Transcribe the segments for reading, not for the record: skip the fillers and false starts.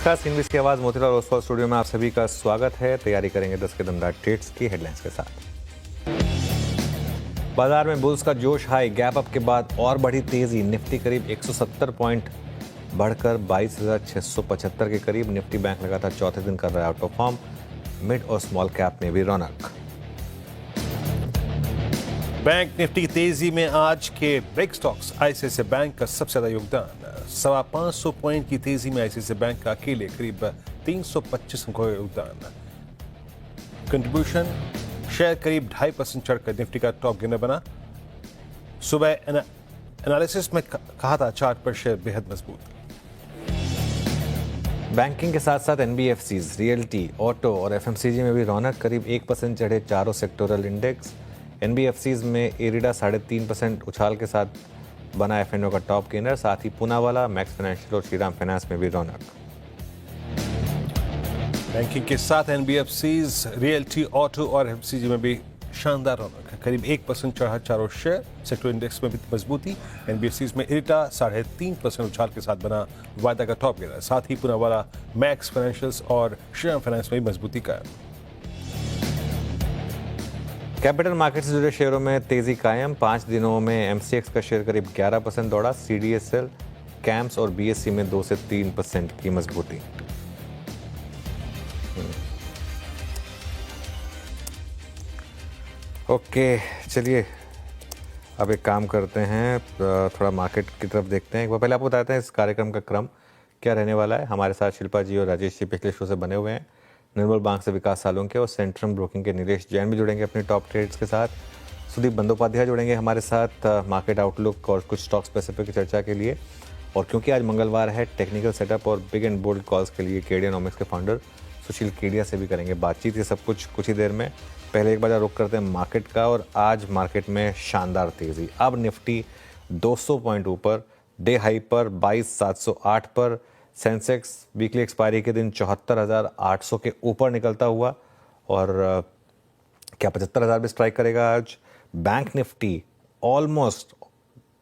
नमस्कार, सीएनबी की आवाज मोतीलाल ओसवाल स्टूडियो में आप सभी का स्वागत है। तैयारी करेंगे 10 के दमदार ट्रेड्स की हेडलाइंस के साथ। बाजार में बुल्स का जोश हाई, गैप अप के बाद और बढ़ी तेजी। निफ्टी करीब 170 पॉइंट बढ़कर 22,675 के करीब। निफ्टी बैंक लगातार चौथे दिन कर रहा है आउट परफॉर्म। मिड और स्मॉल कैप में भी रौनक। बैंक निफ्टी की तेजी में आज के ब्रेक स्टॉक्स आईसीआईसीआई बैंक का सबसे ज्यादा योगदान। 550 पॉइंट की तेजी में आईसीआईसीआई बैंक का अकेले करीब 325 का योगदान। कंट्रीब्यूशन शेयर करीब 2.5% चढ़कर निफ्टी का टॉप गेनर बना। सुबह एनालिसिस में कहा था चार्ट पर शेयर बेहद मजबूत। बैंकिंग के साथ साथ एनबीएफसीज, रियल्टी, ऑटो और एफएमसीजी में भी रौनक। करीब 1% चढ़े चारों सेक्टोरल इंडेक्स। एनबीएफसीज में एरिडा 3.5% उछाल के साथ बना एफएनओ का टॉप गेनर। साथ ही पूनावाला, मैक्स फाइनेंशियल और श्रीराम फाइनेंस में भी रौनक। बैंकिंग के साथ एनबीएफसीज, रियल्टी, ऑटो और एफएमसीजी में भी शानदार रौनक है। करीब 1% चढ़ा चारों शेयर। सेक्टर इंडेक्स में भी मजबूती। एनबीएफसीज में एरिटा 3.5% उछाल के साथ बना वायदा का टॉप गेनर। साथ ही पूनावाला, मैक्स फाइनेंशियल्स और श्रीराम फाइनेंस में भी मजबूती कायम। कैपिटल मार्केट से जुड़े शेयरों में तेजी कायम। 5 दिनों में एमसीएक्स का शेयर करीब 11% दौड़ा। सीडीएसएल, कैम्स और बीएससी में 2 से 3% की मजबूती। ओके, चलिए अब एक काम करते हैं, थोड़ा मार्केट की तरफ देखते हैं। एक बार पहले आपको बताते हैं इस कार्यक्रम का क्रम क्या रहने वाला है। हमारे साथ शिल्पा जी और राजेश जी पिछले शो से बने हुए हैं। निर्मल बैंक से विकास सालुंके और सेंट्रम ब्रोकिंग के नीलेश जैन भी जुड़ेंगे अपने टॉप ट्रेड्स के साथ। सुदीप बंदोपाध्याय जुड़ेंगे हमारे साथ मार्केट आउटलुक और कुछ स्टॉक स्पेसिफिक चर्चा के लिए। और क्योंकि आज मंगलवार है, टेक्निकल सेटअप और बिग एंड बोल्ड कॉल्स के लिए केडियानॉमिक्स के फाउंडर सुशील केडिया से भी करेंगे बातचीत। ये सब कुछ ही देर में। पहले एक बार रुक करते हैं मार्केट का। और आज मार्केट में शानदार तेजी। अब निफ्टी 200 पॉइंट ऊपर, डे हाई पर 22,708 पर। सेंसेक्स वीकली एक्सपायरी के दिन 74,800 के ऊपर निकलता हुआ और क्या 75,000 भी स्ट्राइक करेगा आज। बैंक निफ्टी ऑलमोस्ट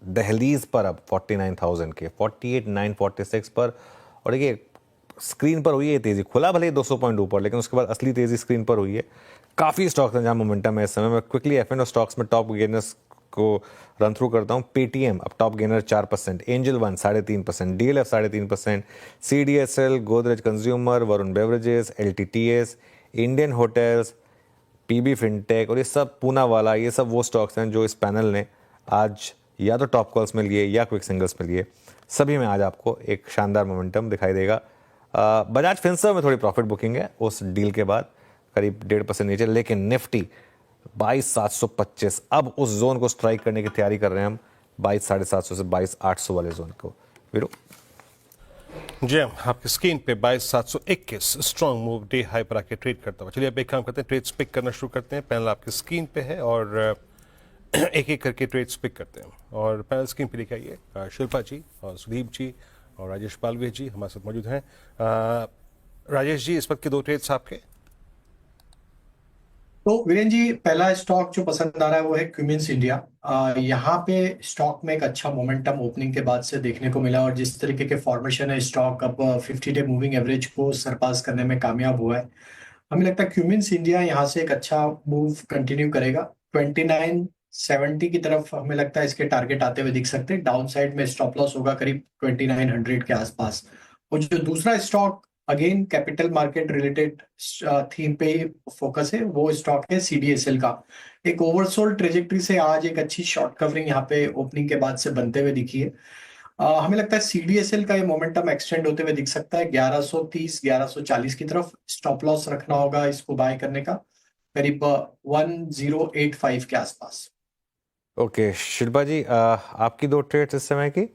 दहलीज पर अब 49,000 के, 48,946 पर। और देखिए स्क्रीन पर हुई है तेजी, खुला भले ही 200 पॉइंट ऊपर, लेकिन उसके बाद असली तेजी स्क्रीन पर हुई है। काफ़ी स्टॉक्स हैं जहाँ मोमेंटम है इस समय। मैं क्विकली एफएनओ स्टॉक्स में टॉप गेनर्स को रन थ्रू करता हूँ। पेटीएम अब top gainer 4%, Angel One 3.5%, DLF 3.5%, CDSL, Godrej consumer, Varun beverages, LTTS, Indian hotels, PB fintech और ये सब पूनावाला, ये सब वो स्टॉक्स हैं जो इस पैनल ने आज या तो टॉप कॉल्स में लिए या क्विक सिंगल्स में लिए। सभी में आज आपको एक शानदार मोमेंटम दिखाई देगा। बजाज फिनसर्व में थोड़ी प्रॉफिट बुकिंग है उस डील के बाद, करीब 1.5% नीचे। लेकिन निफ्टी 22,725 अब उस जोन को स्ट्राइक करने की तैयारी कर रहे हैं हम, 22,750 से 22,800 वाले जोन को। वीरू जी आपकी स्क्रीन पे 22,721 स्ट्रॉन्ग मूव डे हाई पर आके ट्रेड करता हुआ। चलिए अब एक काम करते हैं, ट्रेड्स पिक करना शुरू करते हैं। पैनल आपकी स्क्रीन पे है और एक एक करके ट्रेड्स पिक करते हैं। और पैनल स्क्रीन पे लेके आइए शिल्पा जी और सुदीप जी और राजेश पालवे जी हमारे साथ मौजूद हैं। राजेश जी, इस वक्त के 2 ट्रेड्स आपके। तो वीरेन जी, पहला स्टॉक जो पसंद आ रहा है वो है क्यूमिंस इंडिया। यहाँ पे स्टॉक में एक अच्छा मोमेंटम ओपनिंग के बाद से देखने को मिला और जिस तरीके के फॉर्मेशन है, स्टॉक अब 50 डे मूविंग एवरेज को सरपास करने में कामयाब हुआ है। हमें लगता है क्यूमिंस इंडिया यहाँ से एक अच्छा मूव कंटिन्यू करेगा। 2970 की तरफ हमें लगता है इसके टारगेट आते हुए दिख सकते हैं। डाउन साइड में स्टॉप लॉस होगा करीब 2900 के आसपास। और जो दूसरा stock again capital market related theme पे फोकस है, वो स्टॉक है सीडीएसएल का। एक ओवरसोल्ड ट्रेजेक्ट्री से आज एक अच्छी शॉर्ट कवरिंग यहाँ पे ओपनिंग के बाद से बनते हुए दिखी है। हमें लगता है सीडीएसएल का ये मोमेंटम एक्सटेंड होते हुए दिख सकता है 1130 1140 की तरफ। स्टॉप लॉस रखना होगा इसको बाय करने का करीब 1085 के आसपास। ओके शिल्पा जी, आपकी 2 ट्रेड्स इस समय की।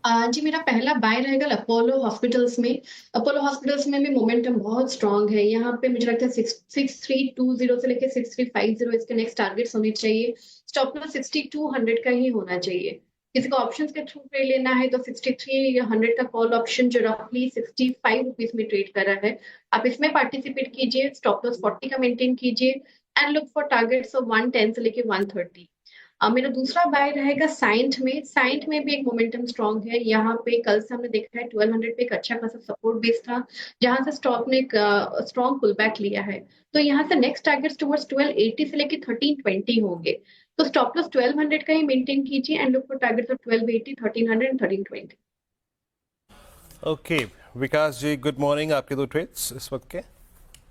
जी, मेरा पहला बाय रहेगा अपोलो हॉस्पिटल्स में। अपोलो हॉस्पिटल्स में भी मोमेंटम बहुत स्ट्रांग है। यहाँ पे मुझे लगता है 6320 से लेके 6350 इसके नेक्स्ट टारगेट्स होने चाहिए। स्टॉप लॉस 6200 का ही होना चाहिए। किसी को ऑप्शंस के थ्रू ट्रेड लेना है तो 6300 का कॉल ऑप्शन जो रफली 65 रुपीज में ट्रेड कर रहा है, आप इसमें पार्टिसिपेट कीजिए। स्टॉप लॉस 40 का मेंटेन कीजिए and look for targets of 110 से लेके 130। मेरा दूसरा बाय रहेगा साइंट में। साइंट में भी एक मोमेंटम स्ट्रांग है। यहाँ पे कल से हमने देखा है 1200 पे एक अच्छा खासा सपोर्ट बेस था, जहां से स्टॉक ने एक स्ट्रांग पुल बैक लिया है। तो यहाँ से नेक्स्ट टारगेट्स टुवर्ड्स 1280 से लेके 1320 होंगे। तो स्टॉप लॉस 1200 का ही मेंटेन कीजिए and look for targets of 1280, 1300 and 1320। Okay, Vikas ji good morning. आपके दो ट्रेड्स इस वक्त के।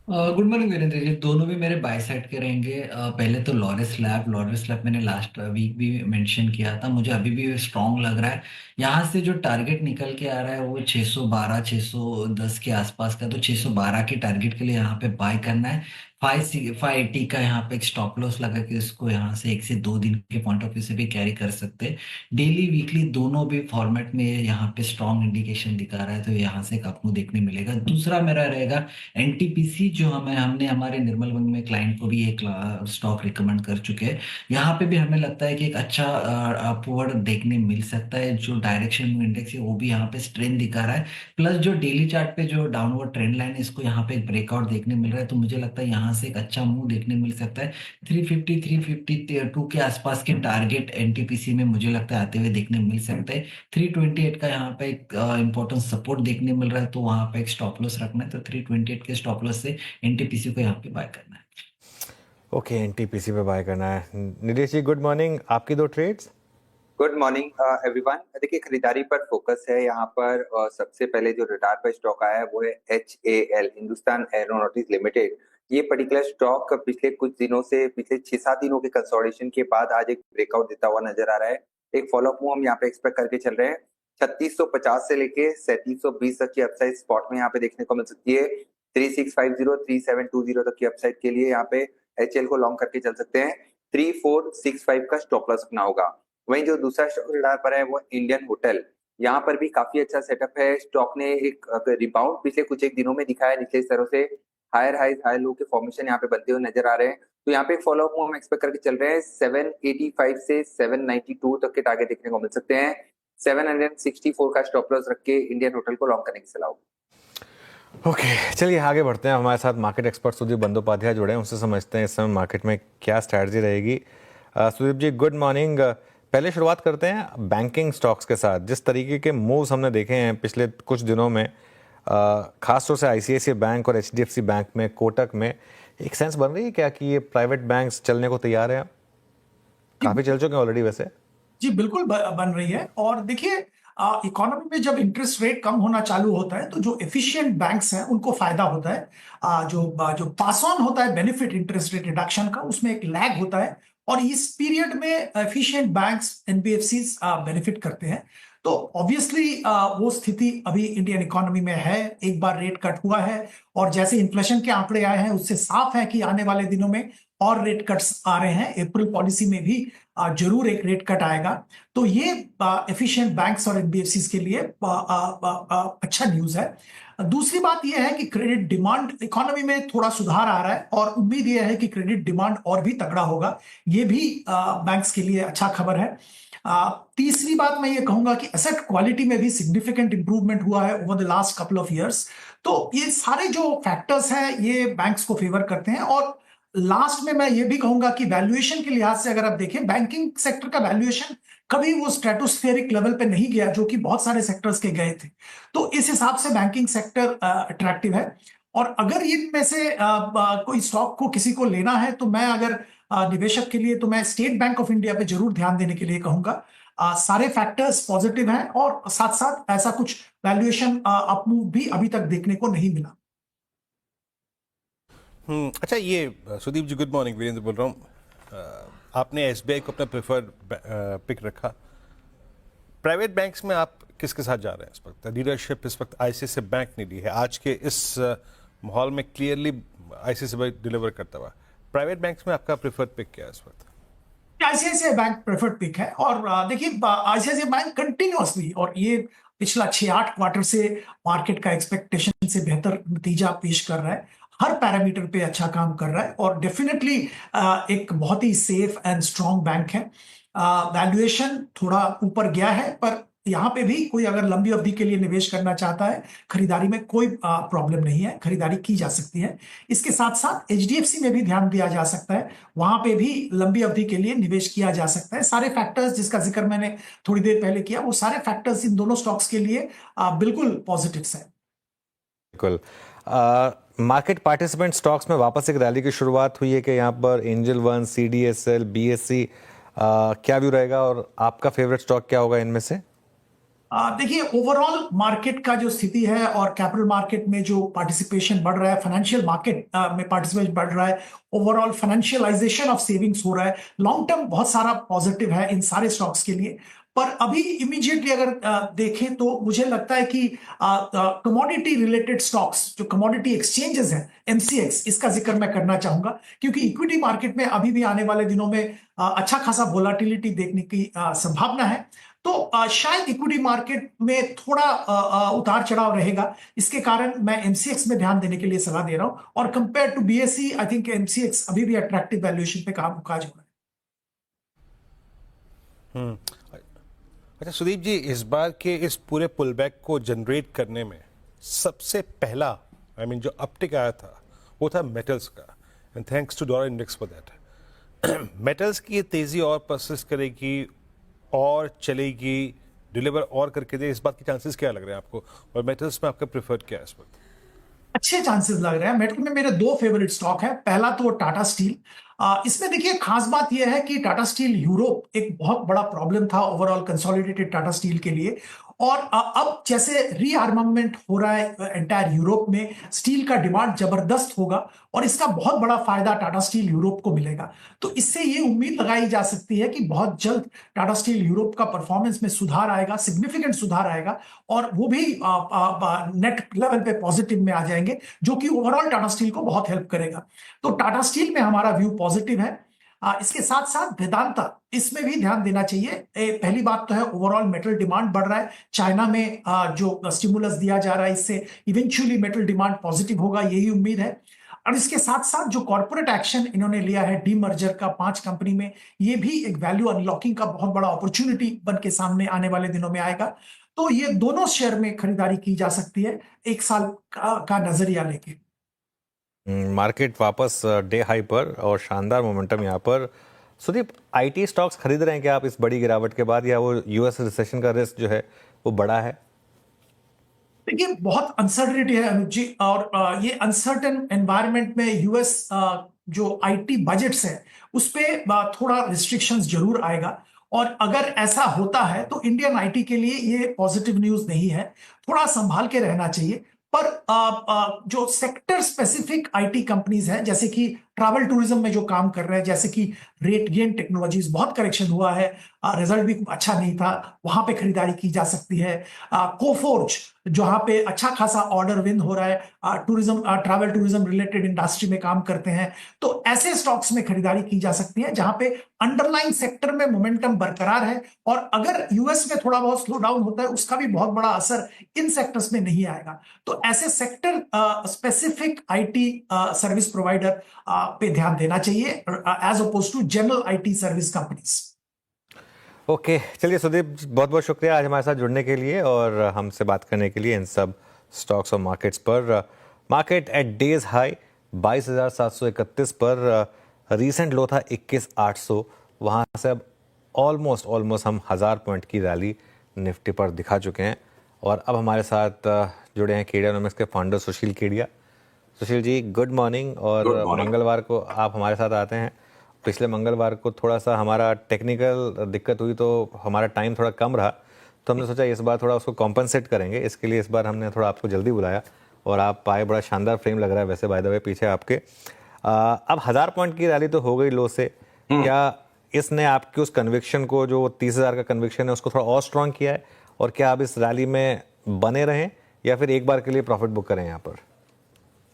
Good morning Virendra ji. दोनों भी मेरे बाय साइड के रहेंगे। पहले तो लॉरेस लैब मैंने लास्ट वीक भी मेंशन किया था, मुझे अभी भी स्ट्रांग लग रहा है। यहाँ से जो टारगेट निकल के आ रहा है वो 612 610 के आसपास का, तो 612 के टारगेट के लिए यहाँ पे बाय करना है। 580 का यहाँ पे एक स्टॉप लॉस लगा के इसको यहाँ से 1 से 2 दिन के पॉइंट ऑफ व्यू से भी कैरी कर सकते हैं। डेली वीकली दोनों भी फॉर्मेट में यहाँ पे स्ट्रांग इंडिकेशन दिखा रहा है, तो यहाँ से एक आपको देखने मिलेगा। दूसरा मेरा रहेगा एनटीपीसी, जो हमने हमारे निर्मल बैंक में क्लाइंट को भी एक स्टॉक रिकमेंड कर चुके हैं। यहाँ पे भी हमें लगता है कि एक अच्छा अपवर्ड देखने मिल सकता है। जो डायरेक्शन इंडेक्स है वो भी यहाँ पे स्ट्रेंथ दिखा रहा है, प्लस जो डेली चार्ट पे जो डाउनवर्ड ट्रेंड लाइन है इसको यहाँ पे एक ब्रेकआउट देखने मिल रहा है। तो मुझे लगता है यहाँ से एक अच्छा मूव देखने मिल सकता है। 350 352 के आसपास के टारगेट एनटीपीसी में मुझे लगता है आते हुए देखने मिल सकते हैं। 328 का यहाँ पे एक इंपॉर्टेंट सपोर्ट देखने मिल रहा है, तो वहां पे एक स्टॉप लॉस रखना है। तो 328 के स्टॉप लॉस से एनटीपीसी को यहाँ पे बाय करना है। ओके, एनटीपीसी पे बाय करना है। निलेश जी गुड मॉर्निंग, आपकी दो ट्रेड्स। Good morning everyone. देखिए, खरीदारी पर फोकस है यहाँ पर। सबसे पहले जो रडार पर स्टॉक आया है वो है HAL, हिंदुस्तान एरोनॉटिक्स लिमिटेड। ये पर्टिकुलर स्टॉक पिछले कुछ दिनों से, पिछले 6-7 दिनों के कंसोलिडेशन के बाद आज एक ब्रेकआउट देता हुआ नजर आ रहा है। एक फॉलोअप मूव हम यहाँ पे एक्सपेक्ट करके चल रहे हैं। 3650 से लेके 3720 तक की अपसाइड स्पॉट में यहाँ पे देखने को मिल सकती है। 3650 3720 तक की अपसाइड के लिए यहाँ पे HL को लॉन्ग करके चल सकते हैं। 3465 का स्टॉप लॉस रखना होगा। वहीं जो दूसरा स्टॉक रडार पर है वो इंडियन होटल। यहाँ पर भी काफी अच्छा सेटअप है। स्टॉक ने एक रिबाउंड पिछले कुछ एक दिनों में दिखाया निचले स्तरों से। हायर हाई हाई लो के फॉर्मेशन यहाँ पे बनते हुए नजर आ रहे हैं। तो यहाँ पे एक फॉलोअप मूव हम एक्सपेक्ट करके चल रहे हैं। 785 से 792 तक के टारगेट देखने को मिल सकते हैं। 764 का स्टॉप लॉस रख के इंडियन होटल को लॉन्ग करने की सलाह होगी। ओके, चलिए आगे बढ़ते हैं। हमारे साथ मार्केट एक्सपर्ट सुदीप बंदोपाध्याय जुड़े हैं, उनसे समझते हैं इस समय मार्केट में क्या स्ट्रैटेजी रहेगी। सुदीप जी गुड मॉर्निंग। पहले शुरुआत करते हैं बैंकिंग स्टॉक्स के साथ। जिस तरीके के मूव्स हमने देखे हैं पिछले कुछ दिनों में, खासतौर से आईसीआईसीआई बैंक और एचडीएफसी बैंक में, कोटक में, एक सेंस बन रही है क्या कि ये प्राइवेट बैंक्स चलने को तैयार हैं? काफी चल चुके हैं ऑलरेडी वैसे। जी बिल्कुल बन रही है। और देखिए, इकोनॉमी में जब इंटरेस्ट रेट कम होना चालू होता है तो जो एफिशिएंट बैंक्स हैं उनको फायदा होता है। जो पास ऑन होता है बेनिफिट इंटरेस्ट रेट रिडक्शन का, उसमें एक लैग होता है, और इस पीरियड में एफिशिएंट बैंक्स एनबीएफसीज बेनिफिट करते हैं। तो ऑब्वियसली वो स्थिति अभी इंडियन इकोनॉमी में है। एक बार रेट कट हुआ है और जैसे इन्फ्लेशन के आंकड़े आए हैं उससे साफ है कि आने वाले दिनों में और रेट कट्स आ रहे हैं। अप्रैल पॉलिसी में भी जरूर एक रेट कट आएगा। तो ये एफिशिएंट बैंक्स और एनबीएफसीज के लिए अच्छा न्यूज है। दूसरी बात यह है कि क्रेडिट डिमांड इकोनॉमी में थोड़ा सुधार आ रहा है और उम्मीद यह है कि क्रेडिट डिमांड और भी तगड़ा होगा। ये भी बैंक्स के लिए अच्छा खबर है। तीसरी बात मैं ये कहूंगा कि एसेट क्वालिटी में भी सिग्निफिकेंट इंप्रूवमेंट हुआ है over the last couple of years. तो ये सारे जो फैक्टर्स हैं ये बैंक्स को फेवर करते हैं। और लास्ट में मैं ये भी कहूंगा कि वैल्यूएशन के लिहाज से अगर आप देखें, बैंकिंग सेक्टर का वैल्यूएशन कभी वो स्ट्रेटोस्फेरिक लेवल पे नहीं गया जो कि बहुत सारे सेक्टर्स के गए थे। तो इस हिसाब से बैंकिंग सेक्टर अट्रैक्टिव है। और अगर इनमें से कोई स्टॉक को किसी को लेना है तो मैं अगर निवेशक के लिए तो मैं स्टेट बैंक ऑफ इंडिया पे जरूर ध्यान देने के लिए कहूंगा। सारे फैक्टर्स पॉजिटिव हैं और साथ साथ ऐसा कुछ वैल्यूएशन अपमूव भी अभी तक देखने को नहीं मिला। अच्छा, ये सुदीप जी गुड मॉर्निंग, वीरेंद्र बोल रहा हूँ। आपने एसबीआई को अपना प्रेफर्ड पिक रखा। प्राइवेट बैंक्स में आप किसके साथ जा रहे हैं इस वक्त? लीडरशिप इस वक्त आईसीआईसीआई बैंक ने ली है। आज के इस माहौल में क्लियरली आईसीआईसीआई डिलीवर करता हुआ। प्राइवेट बैंक्स में आपका प्रेफर्ड पिक क्या है इस वक्त? आईसीआईसीआई बैंक प्रेफर्ड पिक है। और देखिए, आईसीआईसीआई बैंक कंटिन्यूअसली और ये पिछला 6-8 क्वार्टर से मार्केट का एक्सपेक्टेशन से बेहतर नतीजा पेश कर रहा है। हर पैरामीटर पे अच्छा काम कर रहा है और डेफिनेटली एक बहुत ही सेफ एंड स्ट्रॉन्ग बैंक है। वैल्यूएशन थोड़ा ऊपर गया है पर यहाँ पे भी कोई अगर लंबी अवधि के लिए निवेश करना चाहता है, खरीदारी में कोई प्रॉब्लम नहीं है, खरीदारी की जा सकती है। इसके साथ साथ एचडीएफसी में भी ध्यान दिया जा सकता है, वहां पे भी लंबी अवधि के लिए निवेश किया जा सकता है। सारे फैक्टर्स जिसका जिक्र मैंने थोड़ी देर पहले किया, वो सारे फैक्टर्स इन दोनों स्टॉक्स के लिए बिल्कुल पॉजिटिव्स है। बिल्कुल। मार्केट पार्टिसिपेंट स्टॉक्स में वापस एक रैली की शुरुआत हुई है कि यहाँ पर एंजल वन, सीडीएसएल, बीएससी, क्या व्यू रहेगा और आपका फेवरेट स्टॉक क्या होगा इनमें से? देखिए, ओवरऑल मार्केट का जो स्थिति है और कैपिटल मार्केट में जो पार्टिसिपेशन बढ़ रहा है, फाइनेंशियल मार्केट में पार्टिसिपेशन बढ़ रहा है, ओवरऑल फाइनेंशियलाइजेशन ऑफ सेविंग्स हो रहा है, लॉन्ग टर्म बहुत सारा पॉजिटिव है इन सारे स्टॉक्स के लिए। पर अभी इमीडिएटली अगर देखें तो मुझे लगता है कि कमोडिटी रिलेटेड स्टॉक्स, जो कमोडिटी एक्सचेंजेस हैं, एमसीएक्स, इसका जिक्र मैं करना चाहूंगा, क्योंकि इक्विटी मार्केट में अभी भी आने वाले दिनों में अच्छा खासा वोलाटिलिटी देखने की संभावना है। तो शायद इक्विटी मार्केट में थोड़ा उतार चढ़ाव रहेगा, इसके कारण मैं एमसीएक्स में ध्यान देने के लिए सलाह दे रहा हूं। और compare to BSE, I think MCX अभी भी अट्रैक्टिव वैल्यूएशन पे काम काज हो रहा है। अच्छा सुदीप जी, इस बार के इस पूरे पुलबैक को जनरेट करने में सबसे पहला जो अपटिक आया था वो था मेटल्स का, and thanks to dollar index for that. Metals की ये तेजी और परसिस्ट करेगी और चलेगी, डिलीवर और करके दे, इस बात के चांसेस क्या लग रहे हैं आपको? और मेटल्स में आपका प्रेफर्ड क्या है इस वक्त? अच्छे चांसेस लग रहे हैं। मेटल में मेरे दो फेवरेट स्टॉक है। पहला तो टाटा स्टील। इसमें देखिए खास बात यह है कि टाटा स्टील यूरोप एक बहुत बड़ा प्रॉब्लम था ओवरऑल कंसोलिडेटेड टाटा स्टील के लिए, और अब जैसे रीआर्मामेंट हो रहा है एंटायर यूरोप में, स्टील का डिमांड जबरदस्त होगा और इसका बहुत बड़ा फायदा टाटा स्टील यूरोप को मिलेगा। तो इससे ये उम्मीद लगाई जा सकती है कि बहुत जल्द टाटा स्टील यूरोप का परफॉर्मेंस में सुधार आएगा, सिग्निफिकेंट सुधार आएगा, और वो भी नेट लेवल पे पॉजिटिव में आ जाएंगे, जो कि ओवरऑल टाटा स्टील को बहुत हेल्प करेगा। तो टाटा स्टील में हमारा व्यू पॉजिटिव है। इसके साथ साथ वेदांता, इसमें भी ध्यान देना चाहिए। पहली बात तो है ओवरऑल मेटल डिमांड बढ़ रहा है, चाइना में जो स्टिमुलस दिया जा रहा है इससे इवेंचुअली मेटल डिमांड पॉजिटिव होगा, यही उम्मीद है। और इसके साथ साथ जो कॉर्पोरेट एक्शन इन्होंने लिया है डीमर्जर का 5 कंपनी में, ये भी एक वैल्यू अनलॉकिंग का बहुत बड़ा अपॉर्चुनिटी बन के सामने आने वाले दिनों में आएगा। तो ये दोनों शेयर में खरीदारी की जा सकती है एक साल का नजरिया लेके। मार्केट वापस डे हाई पर और शानदार मोमेंटम यहाँ पर। सुदीप, आईटी स्टॉक्स खरीद रहे हैं क्या आप इस बड़ी गिरावट के बाद, या वो यूएस रिसेशन का रिस्क जो है वो बड़ा है? देखिए, बहुत अनसर्टेनिटी है अनुज जी, और ये अनसर्टेन एनवायरनमेंट में यूएस जो आईटी बजट्स है उस पे थोड़ा रिस्ट्रिक्शंस जरूर आएगा, और अगर ऐसा होता है तो इंडियन आईटी के लिए ये पॉजिटिव न्यूज नहीं है, थोड़ा संभाल के रहना चाहिए। पर जो सेक्टर स्पेसिफिक आईटी कंपनीज हैं, जैसे कि ट्रैवल टूरिज्म में जो काम कर रहे हैं, जैसे कि रेटगेन टेक्नोलॉजीज, बहुत करेक्शन हुआ है, रिजल्ट भी अच्छा नहीं था, वहां पे खरीदारी की जा सकती है। कोफोर्ज, जहां पे अच्छा खासा ऑर्डर विन हो रहा है, tourism, travel tourism related industry में काम करते हैं, तो ऐसे स्टॉक्स में खरीदारी की जा सकती है जहां पे अंडरलाइन सेक्टर में मोमेंटम बरकरार है, और अगर यूएस में थोड़ा बहुत स्लो डाउन होता है उसका भी बहुत बड़ा असर इन सेक्टर्स में नहीं आएगा। तो ऐसे sector specific IT service provider पे ध्यान देना चाहिए as oppose to general IT service companies. Okay, चलिए सुदीप, बहुत बहुत शुक्रिया आज हमारे साथ जुड़ने के लिए और हमसे बात करने के लिए इन सब स्टॉक्स और मार्केट्स पर। मार्केट एट डेज हाई 22,731 पर, रीसेंट लो था 21,800, वहाँ से अब ऑलमोस्ट हम 1000 पॉइंट की रैली निफ्टी पर दिखा चुके हैं। और अब हमारे साथ जुड़े हैं केडियानॉमिक्स के फाउंडर सुशील केडिया। Sushil ji, good morning. और मंगलवार को आप हमारे साथ आते हैं। पिछले मंगलवार को थोड़ा सा हमारा टेक्निकल दिक्कत हुई तो हमारा टाइम थोड़ा कम रहा, तो हमने सोचा इस बार थोड़ा उसको कॉम्पनसेट करेंगे। इसके लिए इस बार हमने थोड़ा आपको जल्दी बुलाया और आप आए, बड़ा शानदार फ्रेम लग रहा है वैसे बाय द वे पीछे आपके। अब 1000 पॉइंट की रैली तो हो गई लो से, क्या इसने आपकी उस कन्विक्शन को, जो 30,000 का कन्विक्शन है, उसको थोड़ा और स्ट्रॉन्ग किया है? और क्या आप इस रैली में बने रहें या फिर एक बार के लिए प्रॉफिट बुक करें यहाँ पर?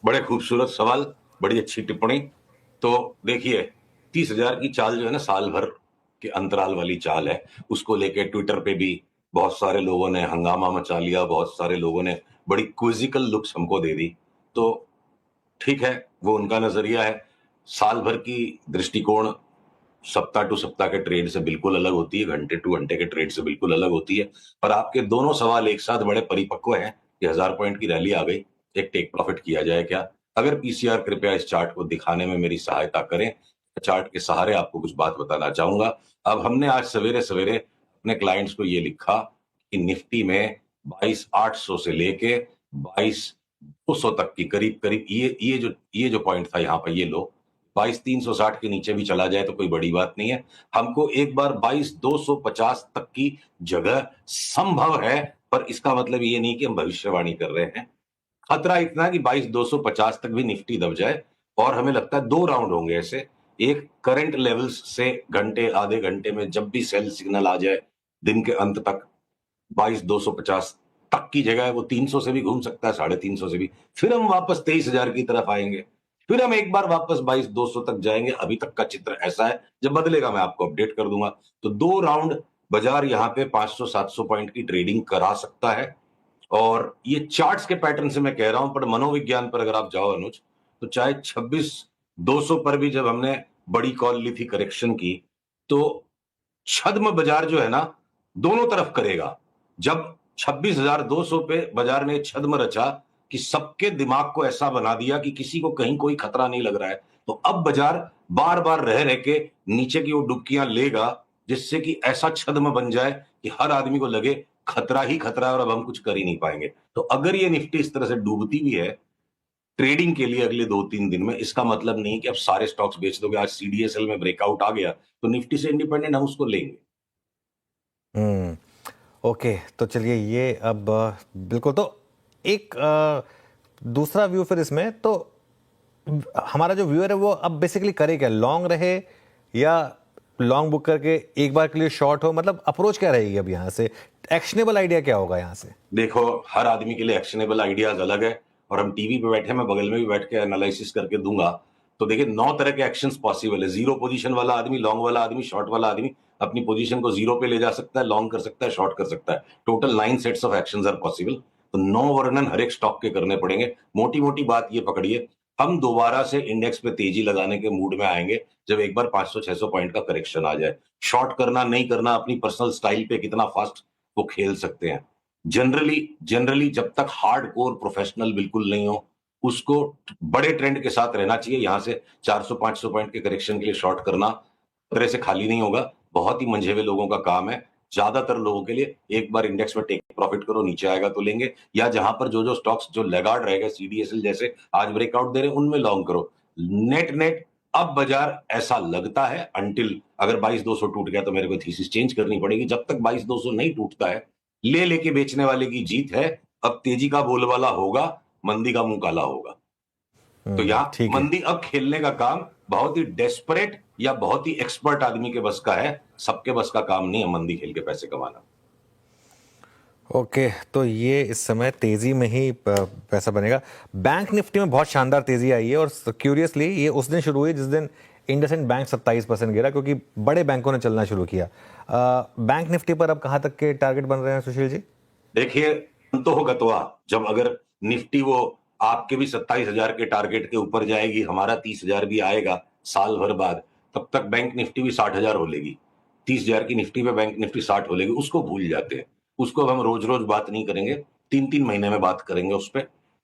बड़े खूबसूरत सवाल, बड़ी अच्छी टिप्पणी। तो देखिए, 30,000 की चाल जो है ना, साल भर के अंतराल वाली चाल है। उसको लेके ट्विटर पे भी बहुत सारे लोगों ने हंगामा मचा लिया, बहुत सारे लोगों ने बड़ी क्विजिकल लुक्स हमको दे दी। तो ठीक है, वो उनका नजरिया है। साल भर की दृष्टिकोण सप्ताह टू सप्ताह के ट्रेड से बिल्कुल अलग होती है, घंटे टू घंटे के ट्रेड से बिल्कुल अलग होती है। पर आपके दोनों सवाल एक साथ बड़े परिपक्व हैं कि 1000 पॉइंट की रैली आ गई, एक टेक प्रॉफिट किया जाए क्या? अगर पीसीआर कृपया इस चार्ट को दिखाने में मेरी सहायता करें। चार्ट के सहारे आपको कुछ बात बताना चाहूंगा। अब हमने आज सवेरे सवेरे अपने क्लाइंट्स को ये लिखा कि निफ्टी में 22,800 से लेके 22,200 तक की करीब करीब ये जो पॉइंट था यहाँ पे, ये लो 22,360 के नीचे भी चला जाए तो कोई बड़ी बात नहीं है। हमको एक बार 22,250 तक की जगह संभव है, पर इसका मतलब ये नहीं कि हम भविष्यवाणी कर रहे हैं। खतरा इतना है कि 22,250 तक भी निफ्टी दब जाए, और हमें लगता है 2 राउंड होंगे ऐसे। एक करंट लेवल्स से घंटे आधे घंटे में जब भी सेल सिग्नल आ जाए दिन के अंत तक 22,250 तक की जगह है, वो 300 से भी घूम सकता है, 350 से भी। फिर हम वापस 23,000 की तरफ आएंगे, फिर हम एक बार वापस 22,200 तक जाएंगे। अभी तक का चित्र ऐसा है, जब बदलेगा मैं आपको अपडेट कर दूंगा। तो 2 राउंड बाजार यहाँ पे 500-700 पॉइंट की ट्रेडिंग करा सकता है। और ये चार्ट्स के पैटर्न से मैं कह रहा हूं, पर मनोविज्ञान पर अगर आप जाओ अनुज, तो चाहे 26,200 पर भी जब हमने बड़ी कॉल ली थी करेक्शन की, तो छद्म बाजार जो है ना, दोनों तरफ करेगा। जब 26,200 पे बाजार ने छद्म रचा कि सबके दिमाग को ऐसा बना दिया कि किसी को कहीं कोई खतरा नहीं लग रहा है, तो अब बाजार बार बार रह रह के नीचे की वो डुबकियां लेगा, जिससे कि ऐसा छद्म बन जाए कि हर आदमी को लगे खतरा ही खतरा है और अब हम कुछ कर ही नहीं पाएंगे। तो अगर ये निफ्टी इस तरह से डूबती भी है ट्रेडिंग के लिए अगले 2-3 दिन में, इसका मतलब नहीं कि अब सारे स्टॉक्स बेच दोगे। आज सीडीएसएल में ब्रेकआउट आ गया तो निफ्टी से इंडिपेंडेंट हम उसको लेंगे। ओके, तो चलिए ये अब बिल्कुल, तो एक दूसरा व्यू फिर इसमें, तो हमारा जो व्यूअर है वो अब बेसिकली करे क्या? लॉन्ग रहे या लॉन्ग बुक करके एक बार के लिए शॉर्ट हो? मतलब अप्रोच क्या रहेगी अब यहाँ से? एक्शनेबल आइडिया क्या होगा यहाँ से? देखो, हर आदमी के लिए एक्शनेबल आइडियाज अलग है, और हम टीवी पे बैठे, मैं बगल में भी बैठ के एनालिसिस करके दूंगा। तो देखिए 9 तरह के एक्शंस पॉसिबल है। जीरो पोजीशन वाला आदमी, लॉन्ग वाला आदमी, शॉर्ट वाला आदमी अपनी पोजीशन को जीरो पे ले जा सकता है, लॉन्ग कर सकता है, शॉर्ट कर सकता है। Total 9 sets of actions are possible. तो 9 वर्णन हर एक स्टॉक के करने पड़ेंगे। मोटी मोटी बात ये पकड़िए, हम दोबारा से इंडेक्स पे तेजी लगाने के मूड में आएंगे जब एक बार 500-600 पॉइंट का करेक्शन आ जाए। शॉर्ट करना नहीं करना अपनी पर्सनल स्टाइल पे कितना फास्ट वो खेल सकते हैं। जनरली जब तक हार्डकोर प्रोफेशनल बिल्कुल नहीं हो, उसको बड़े ट्रेंड के साथ रहना चाहिए। यहां से 400-500 पॉइंट के करेक्शन के लिए शॉर्ट करना तरह से खाली नहीं होगा, बहुत ही मंझे हुए लोगों का काम है। ज्यादातर लोगों के लिए एक बार इंडेक्स में टेक प्रॉफिट करो, नीचे आएगा तो लेंगे, या जहां पर जो स्टॉक्स जो लेगार्ड रहेगा, सीडीएसएल जैसे आज ब्रेकआउट दे रहे हैं, उनमें लॉन्ग करो। नेट अब बाजार ऐसा लगता है, अंटिल अगर 22,200 टूट गया तो मेरे को थीसिस चेंज करनी पड़ेगी। जब तक 22,200 नहीं टूटता है, लेके बेचने वाले की जीत है। अब तेजी का बोलबाला होगा, मंदी का मुंह काला होगा। तो यहाँ मंदी अब खेलने का काम बहुत ही डेस्परेट या बहुत ही एक्सपर्ट आदमी के बस का है, सबके बस का काम नहीं है मंदी खेल के पैसे कमाना। ओके, तो ये इस समय तेजी में ही पैसा बनेगा। बैंक निफ्टी में बहुत शानदार तेजी आई है, और क्यूरियसली ये उस दिन शुरू हुई जिस दिन इंडसइंड बैंक 27% गिरा, क्योंकि बड़े बैंकों ने चलना शुरू किया। बैंक निफ्टी पर अब कहां तक के टारगेट बन रहे हैं सुशील जी? देखिए, तो गतवा जब अगर निफ्टी वो आपके भी 27,000 के टारगेट के ऊपर जाएगी, हमारा 30,000 भी आएगा साल भर बाद, तब तक बैंक निफ्टी भी 60,000 हो लेगी। 30,000 की निफ्टी पे बैंक निफ्टी 60 हो लेगी, उसको भूल जाते हैं। उसको हम रोज रोज बात नहीं करेंगे, 3-3 महीने में बात करेंगे उस पर।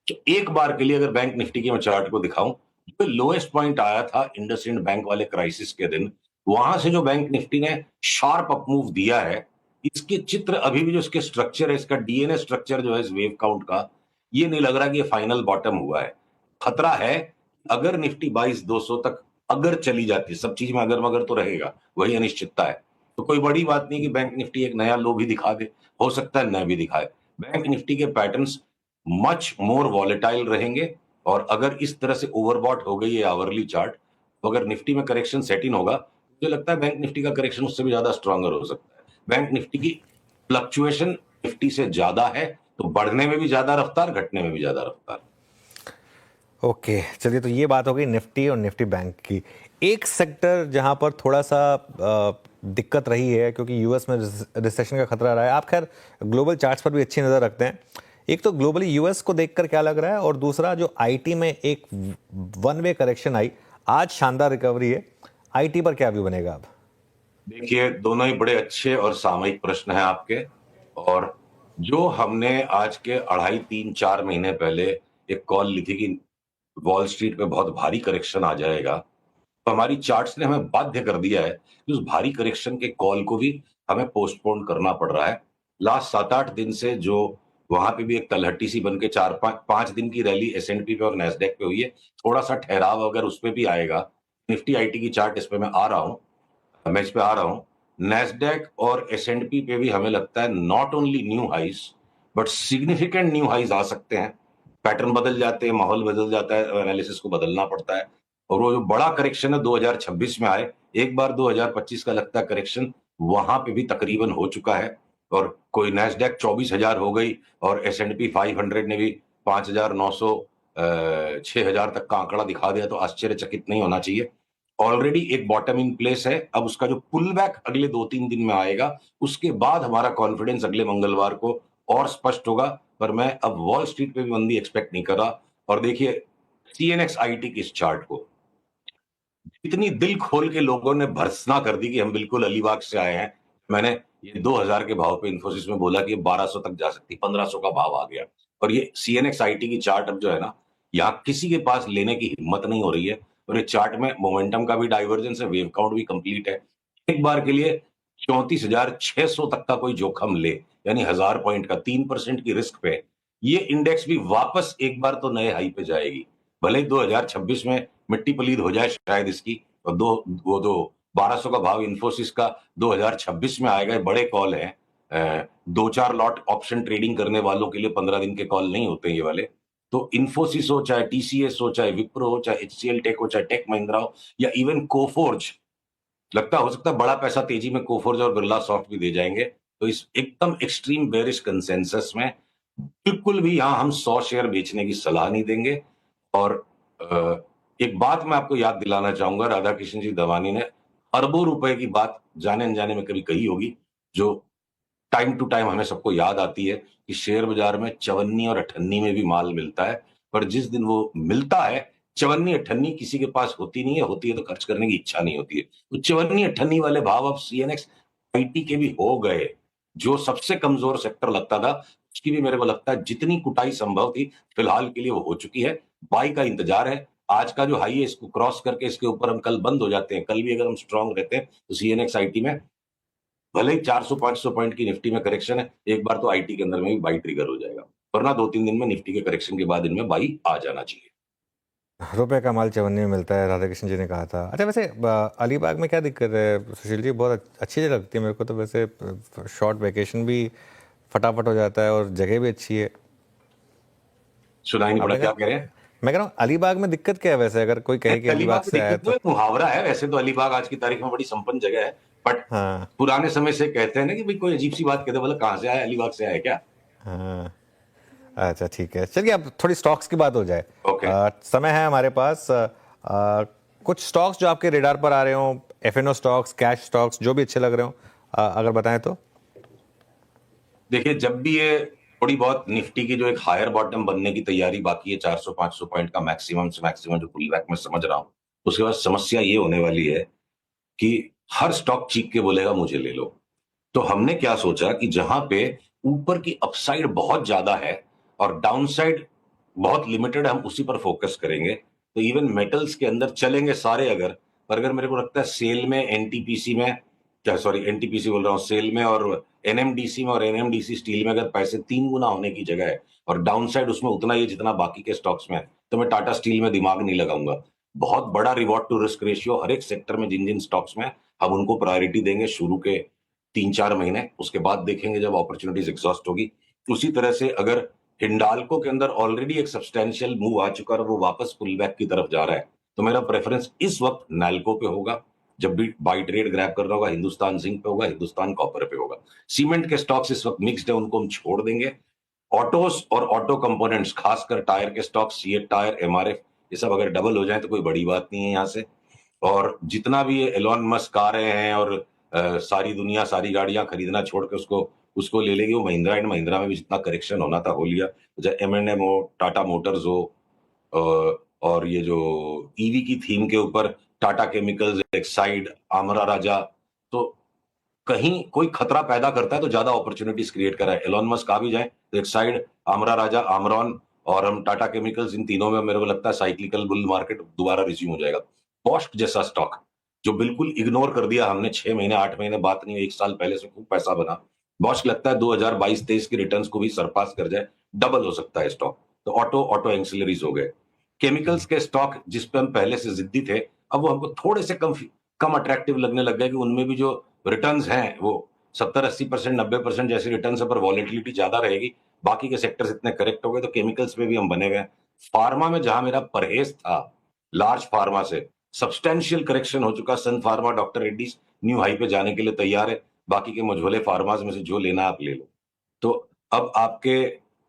तो एक बार के लिए अगर बैंक निफ्टी की मैं चार्ट को दिखाऊं, जो लोएस्ट पॉइंट आया था इंडसइंड बैंक वाले क्राइसिस के दिन, वहां से जो बैंक निफ्टी ने शार्प अप मूव दिया है, इसके चित्र अभी भी जो इसके स्ट्रक्चर है, इसका डीएनए स्ट्रक्चर जो है इस वेव काउंट का, ये नहीं लग रहा कि ये फाइनल बॉटम हुआ है। खतरा है अगर निफ्टी 22,200 तक अगर चली जाती है, सब चीज में अगर मगर तो रहेगा, वही अनिश्चितता है, तो कोई बड़ी बात नहीं कि बैंक निफ्टी एक नया लो भी दिखा दे, हो सकता है न भी दिखाए। बैंक निफ्टी के पैटर्न्स मच मोर वॉलेटाइल रहेंगे, और अगर इस तरह से ओवरबॉट हो गई है आवरली चार्ट, तो अगर निफ्टी में करेक्शन सेट इन होगा, मुझे लगता है बैंक निफ्टी का करेक्शन उससे भी ज्यादा स्ट्रॉन्गर हो सकता है। बैंक निफ्टी की फ्लक्चुएशन निफ्टी से ज्यादा है, तो बढ़ने में भी ज्यादा रफ्तार, घटने में भी ज्यादा रफ्तार। ओके, चलिए, तो ये बात हो गई निफ्टी और निफ्टी बैंक की। एक सेक्टर जहां पर थोड़ा सा दिक्कत रही है, क्योंकि यूएस में रिसेशन का खतरा रहा है। आप खैर ग्लोबल चार्ट्स पर भी अच्छी नजर रखते हैं। एक तो ग्लोबली यूएस को देखकर क्या लग रहा है, और दूसरा जो आईटी में एक वन वे करेक्शन आई, आज शानदार रिकवरी है। आईटी पर क्या व्यू बनेगा अब? देखिए, दोनों ही बड़े अच्छे और सामयिक प्रश्न हैं आपके। और जो हमने आज के 2.5, 3, 4 महीने पहले एक कॉल ली थी कि वॉल स्ट्रीट पे बहुत भारी करेक्शन आ जाएगा, तो हमारी चार्ट्स ने हमें बाध्य कर दिया है कि उस भारी करेक्शन के कॉल को भी हमें पोस्टपोन करना पड़ रहा है। लास्ट 7-8 दिन से जो वहां पे भी एक तलहटी सी बन के 4-5 दिन की रैली एसएनपी पे और नैस्डैक पे हुई है, थोड़ा सा ठहराव अगर उस पे भी आएगा, निफ्टी आईटी की चार्ट इस पे मैं इस पे आ रहा हूं, नैस्डैक और एसएनपी पे भी हमें लगता है not only new highs but significant new highs आ सकते हैं। पैटर्न बदल जाते हैं, माहौल बदल जाता है, एनालिसिस को बदलना पड़ता है। और वो जो बड़ा करेक्शन है 2026 में आए, एक बार 2025 का लगता है करेक्शन वहां पे भी तकरीबन हो चुका है। और कोई नैस्डैक 24,000 हो गई और एसएनपी 500 ने भी 5,900 6,000 तक का आंकड़ा दिखा दिया, तो आश्चर्यचकित नहीं होना चाहिए। ऑलरेडी एक बॉटम इन प्लेस है। अब उसका जो पुल बैक अगले 2-3 दिन में आएगा, उसके बाद हमारा कॉन्फिडेंस अगले मंगलवार को और स्पष्ट होगा। पर मैं अब वॉल स्ट्रीट पे भी मंदी एक्सपेक्ट नहीं कर रहा। और देखिए सीएनएक्स आईटी की इस चार्ट को इतनी दिल खोल के लोगों ने भर्त्सना कर दी कि हम बिल्कुल अलीबाग से आए हैं। मैंने ये 2000 के भाव पे इन्फोसिस में बोला कि 1200 तक जा सकती, 1500 का भाव आ गया। और ये सीएनएक्स आईटी की चार्ट अब जो है ना, यहाँ किसी के पास लेने की हिम्मत नहीं हो रही है। और ये चार्ट में मोमेंटम का भी डाइवर्जेंस है, वेव काउंट भी कंप्लीट है। एक बार के लिए 34,600 तक का कोई जोखिम ले, यानी 1000 पॉइंट का 3% की रिस्क पे ये इंडेक्स भी वापस एक बार तो नए हाई पे जाएगी। भले ही 2026 में मिट्टी पलीद हो जाए शायद इसकी, और 1200 का भाव इन्फोसिस का 2026 में आएगा। बड़े कॉल है, 2-4 लॉट ऑप्शन ट्रेडिंग करने वालों के लिए 15 दिन के कॉल नहीं होते ये वाले। तो इन्फोसिस हो, चाहे टीसीएस हो, चाहे विप्रो हो, चाहे एचसीएल टेक हो, चाहे टेक महिंद्रा हो, या इवन कोफोर्ज, हो सकता है बड़ा पैसा तेजी में कोफोर्ज और बिरला सॉफ्ट भी दे जाएंगे। तो इस एकदम एक्सट्रीम बेरिश कंसेंसस में बिल्कुल भी यहां हम 100 शेयर बेचने की सलाह नहीं देंगे। और एक बात मैं आपको याद दिलाना चाहूंगा, राधा कृष्ण जी दवानी ने अरबों रुपए की बात जाने अनजाने में कभी कही होगी, जो टाइम टू टाइम हमें सबको याद आती है कि शेयर बाजार में चवन्नी और अठन्नी में भी माल मिलता है। पर जिस दिन वो मिलता है, चवन्नी अठन्नी किसी के पास होती नहीं है, होती है तो खर्च करने की इच्छा नहीं होती है। तो चवन्नी अठन्नी वाले भाव अब सीएनएक्स आईटी के भी हो गए। जो सबसे कमजोर सेक्टर लगता था, उसकी भी मेरे को लगता है जितनी कुटाई संभव थी फिलहाल के लिए वो हो चुकी है। बाई का इंतजार है। आज का जो हाई है, इसको क्रॉस करके इसके ऊपर हम कल बंद हो जाते हैं, कल भी अगर हम स्ट्रांग रहते हैं तो सीएनएक्स आईटी में भले ही 400-500 पॉइंट की निफ्टी में करेक्शन है, एक बार तो आईटी के अंदर में भी बाई ट्रिगर हो जाएगा। वरना 2-3 दिन में निफ्टी के करेक्शन के बाद इनमें बाई आ जाना चाहिए। रुपए का माल चवन्नी में मिलता है, राधा कृष्ण जी ने कहा था। अच्छा, वैसे अलीबाग में क्या दिक्कत है सुशील जी? बहुत अच्छी जगह लगती है मेरे को तो। वैसे शॉर्ट वेकेशन भी फटाफट हो जाता है और जगह भी अच्छी है। सुनाई नहीं पड़ा, क्या कह रहे हैं? मैं कह रहा हूँ अलीबाग में दिक्कत क्या है वैसे? अगर कोई कहे कि अलीबाग से आया तो मुहावरा है। वैसे तो अलीबाग आज की तारीख में बड़ी संपन्न जगह है, बट हाँ पुराने समय से कहते हैं ना कि भाई कोई अजीब सी बात कहते, बोला कहां से आया, अलीबाग से आया क्या? हाँ, अच्छा ठीक है। चलिए अब थोड़ी स्टॉक्स की बात हो जाए। ओके। समय है हमारे पास। कुछ स्टॉक्स जो आपके रेडार पर आ रहे हो, एफएनओ स्टॉक्स, कैश स्टॉक्स, जो भी अच्छे लग रहे हो, अगर बताएं तो। देखिए, जब भी ये थोड़ी बहुत निफ्टी की जो एक हायर बॉटम बनने की तैयारी बाकी है, 400-500 पॉइंट का मैक्सिमम से मैक्सिमम जो पुल बैक में समझ रहा हूं, उसके बाद समस्या ये होने वाली है कि हर स्टॉक चीख के बोलेगा मुझे ले लो। तो हमने क्या सोचा कि जहां पे ऊपर की अपसाइड बहुत ज्यादा है और डाउनसाइड बहुत लिमिटेड है, हम उसी पर फोकस करेंगे। तो इवन मेटल्स के अंदर चलेंगे सारे अगर मेरे को लगता है सेल में, एनटीपीसी में, एनटीपीसी बोल रहा हूँ, सेल में और एनएमडीसी में और एनएमडीसी स्टील में अगर पैसे 3 गुना होने की जगह है और डाउनसाइड उसमें उतना ही जितना बाकी के स्टॉक्स में है, तो मैं टाटा स्टील में दिमाग नहीं लगाऊंगा। बहुत बड़ा रिवॉर्ड टू रिस्क रेशियो हर एक सेक्टर में, जिन जिन स्टॉक्स में हम उनको प्रायोरिटी देंगे शुरू के 3-4 महीने, उसके बाद देखेंगे जब अपॉर्चुनिटीज एग्जॉस्ट होगी। उसी तरह से अगर हिंडाल्को के अंदर ऑलरेडी एक सब्सटेंशियल मूव आ चुका है और वो वापस पुल बैक की तरफ जा रहा है, तो मेरा प्रेफरेंस इस वक्त नैल्को पे होगा। जब भी बाई ट्रेड ग्रैब कर रहा होगा, हिंदुस्तान जिंक पे होगा, हिंदुस्तान कॉपर पे होगा। सीमेंट के स्टॉक्स इस वक्त मिक्स्ड है, उनको हम छोड़ देंगे। ऑटोस और ऑटो कंपोनेंट्स, खासकर टायर के स्टॉक्स, सीएट टायर, एमआरएफ, ये सब अगर डबल हो जाए तो कोई बड़ी बात नहीं है यहाँ से। और जितना भी ये एलॉन मस्क आ रहे हैं और सारी दुनिया सारी गाड़ियां खरीदना छोड़ के उसको ले लेगी, वो महिंद्रा एंड महिंद्रा में भी जितना करेक्शन होना था हो लिया। चाहे M&M हो, टाटा मोटर्स हो, और ये जो ईवी की थीम के ऊपर टाटा केमिकल्स, एक्साइड, आमरा राजा, तो कहीं कोई खतरा पैदा करता है तो ज्यादा अपॉर्चुनिटीज क्रिएट करा है। एलोन मस्क आ भी जाए तो एक्साइड, आमरा राजा, आमरॉन और हम टाटा केमिकल्स, इन तीनों में मेरे को लगता है साइक्लिकल बुल मार्केट दोबारा रिज्यूम हो जाएगा। बॉस्क जैसा स्टॉक जो बिल्कुल इग्नोर कर दिया हमने, 6 महीने 8 महीने बात नहीं, 1 साल पहले से खूब पैसा बना। बॉस्क लगता है 2022-23 की रिटर्न्स को भी सरपास कर जाए, डबल हो सकता है स्टॉक। तो ऑटो एंसिलरीज हो गए। केमिकल्स के स्टॉक जिस पे हम पहले से जिद्दी थे, अब वो हमको थोड़े से कम अट्रैक्टिव लगने लग गए कि उनमें भी जो रिटर्न्स हैं वो 70-80%, 90% जैसी रिटर्न्स है, पर वॉलेटिलिटी ज्यादा रहेगी। बाकी के सेक्टर्स इतने करेक्ट हो गए तो केमिकल्स में भी हम बने गए। फार्मा में जहां मेरा परहेज था, लार्ज फार्मा से सब्सटेंशियल करेक्शन हो चुका। Sun Pharma, doctor Reddy's new high पे जाने के लिए तैयार है। बाकी के मझोले फार्माज में से जो लेना आप ले लो। तो अब आपके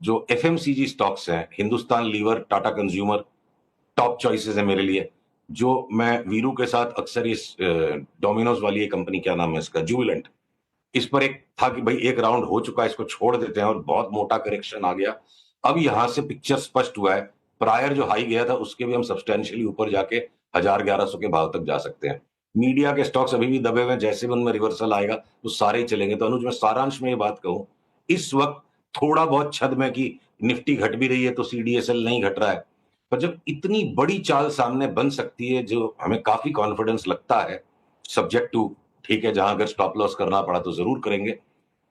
जो एफएमसीजी स्टॉक्स हैं, Hindustan lever, Tata consumer, top choices है मेरे लिए। जो मैं वीरू के साथ अक्सर इस डोमिनोज वाली ये कंपनी, क्या नाम है इसका, जुबिलेंट, इस पर एक था कि भाई एक राउंड हो चुका है, इसको छोड़ देते हैं, और बहुत मोटा करेक्शन आ गया। अब यहां से पिक्चर स्पष्ट हुआ है। प्रायर जो हाई गया था उसके भी हम सब्सटेंशियली ऊपर जाके 1000-1100 के भाव तक जा सकते हैं। मीडिया के स्टॉक्स अभी भी दबे हुए हैं, जैसे भी उनमें रिवर्सल आएगा तो सारे ही चलेंगे। तो अनुज, मैं सारांश में ये बात कहूं, इस वक्त थोड़ा बहुत छद में कि निफ्टी घट भी रही है तो सीडीएसएल नहीं घट रहा है, पर जब इतनी बड़ी चाल सामने बन सकती है, जो हमें काफी कॉन्फिडेंस लगता है, सब्जेक्ट टू, ठीक है, जहां अगर स्टॉप लॉस करना पड़ा तो जरूर करेंगे,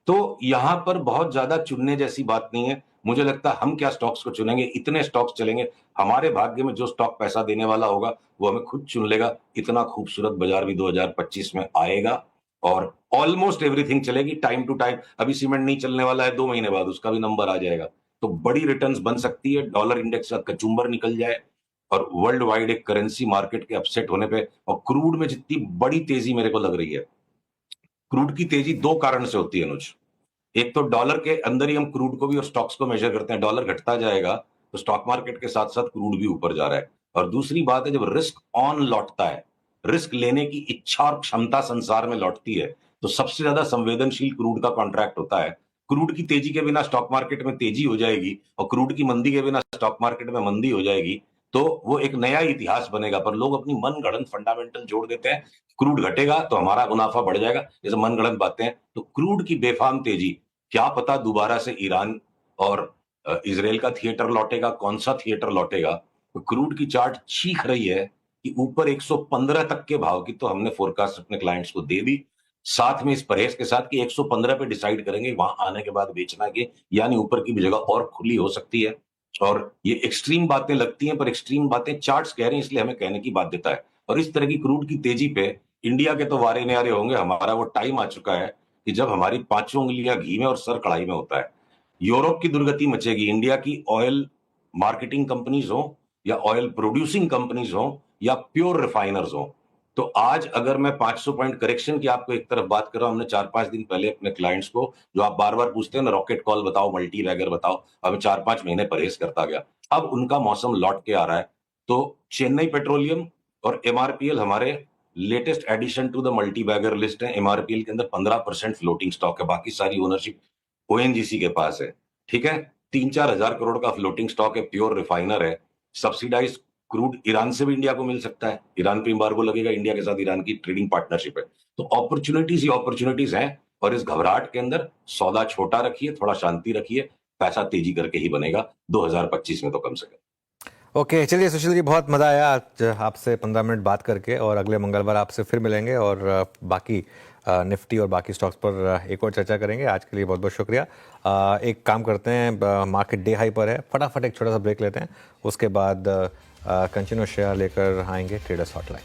तो यहां पर बहुत ज्यादा चुनने जैसी बात नहीं है। मुझे लगता है हम क्या स्टॉक्स को चुनेंगे, इतने स्टॉक्स चलेंगे, हमारे भाग्य में जो स्टॉक पैसा देने वाला होगा वो हमें खुद चुन लेगा। इतना खूबसूरत बाजार भी 2025 में आएगा और ऑलमोस्ट एवरीथिंग चलेगी टाइम टू टाइम। अभी सीमेंट नहीं चलने वाला है, 2 महीने बाद उसका भी नंबर आ जाएगा। तो बड़ी रिटर्न्स बन सकती है, डॉलर इंडेक्स का कचुम्बर निकल जाए और वर्ल्ड वाइड एक करेंसी मार्केट के अपसेट होने पे। और क्रूड में जितनी बड़ी तेजी मेरे को लग रही है, क्रूड की तेजी 2 कारण से होती है अनुज। एक तो डॉलर के अंदर ही हम क्रूड को भी और स्टॉक्स को मेजर करते हैं। डॉलर घटता जाएगा तो स्टॉक मार्केट के साथ साथ क्रूड भी ऊपर जा रहा है। और दूसरी बात है, जब रिस्क ऑन लौटता है, रिस्क लेने की इच्छा और क्षमता संसार में लौटती है, तो सबसे ज्यादा संवेदनशील क्रूड का कॉन्ट्रैक्ट होता है। क्रूड की तेजी के बिना स्टॉक मार्केट में तेजी हो जाएगी और क्रूड की मंदी के बिना स्टॉक मार्केट में मंदी हो जाएगी, तो वो एक नया इतिहास बनेगा। पर लोग अपनी मन गढ़ंत फंडामेंटल जोड़ देते हैं। क्रूड घटेगा तो हमारा मुनाफा बढ़ जाएगा, जैसे मन गढ़ंत बातें हैं। तो क्रूड की बेफाम तेजी, क्या पता दोबारा से ईरान और इजराइल का थिएटर लौटेगा, कौन सा थिएटर लौटेगा। तो क्रूड की चार्ट चीख रही है कि ऊपर 115 तक के भाव की तो हमने फोरकास्ट अपने क्लाइंट्स को दे दी, साथ में इस परहेज के साथ कि 115 पे डिसाइड करेंगे वहां आने के बाद बेचना के, यानी ऊपर की भी जगह और खुली हो सकती है। और ये एक्सट्रीम बातें लगती हैं, पर एक्सट्रीम बातें चार्ट्स कह रहे हैं, इसलिए हमें कहने की बाध्यता है। और इस तरह की क्रूड की तेजी पे इंडिया के तो वारे न्यारे होंगे। हमारा वो टाइम आ चुका है कि जब हमारी 5 उंगलियां घी में और सर कढ़ाई में होता है। यूरोप की दुर्गति मचेगी। इंडिया की ऑयल मार्केटिंग कंपनीज हो या ऑयल प्रोड्यूसिंग कंपनीज हो या प्योर रिफाइनर्स हो, तो आज अगर मैं 500 पॉइंट करेक्शन की आपको एक तरफ बात कर रहा हूं, हमने 4-5 दिन पहले अपने क्लाइंट्स को, जो आप बार बार पूछते हैं ना, रॉकेट कॉल बताओ, मल्टी बैगर बताओ, अब 4-5 महीने परहेज करता गया। अब उनका मौसम लौट के आ रहा है। तो चेन्नई पेट्रोलियम और एमआरपीएल हमारे latest edition to the multi bagger list है। एमआरपीएल के अंदर 15% फ्लोटिंग स्टॉक है, बाकी सारी ओनरशिप ओएनजीसी के पास है। ठीक है, 3-4 हजार करोड़ का फ्लोटिंग स्टॉक है, प्योर रिफाइनर है। सब्सिडाइज क्रूड ईरान से भी इंडिया को मिल सकता है। ईरान पे एम्बार्गो लगेगा, इंडिया के साथ ईरान की ट्रेडिंग पार्टनरशिप है। तो अपॉर्चुनिटीज ही अपॉर्चुनिटीज हैं। और इस घबराहट के अंदर सौदा छोटा रखिए, थोड़ा शांति रखिए, पैसा तेजी करके ही बनेगा 2025 में तो कम से कम। ओके, चलिए सुशील जी, बहुत मज़ा आया आज आपसे 15 मिनट बात करके, और अगले मंगलवार आपसे फिर मिलेंगे और बाकी निफ्टी और बाकी स्टॉक्स पर एक और चर्चा करेंगे। आज के लिए बहुत बहुत शुक्रिया। एक काम करते हैं, मार्केट डे हाई पर है, फटाफट एक छोटा सा ब्रेक लेते हैं, उसके बाद कंटिन्यू शेयर लेकर आएंगे ट्रेडर्स हॉटलाइन।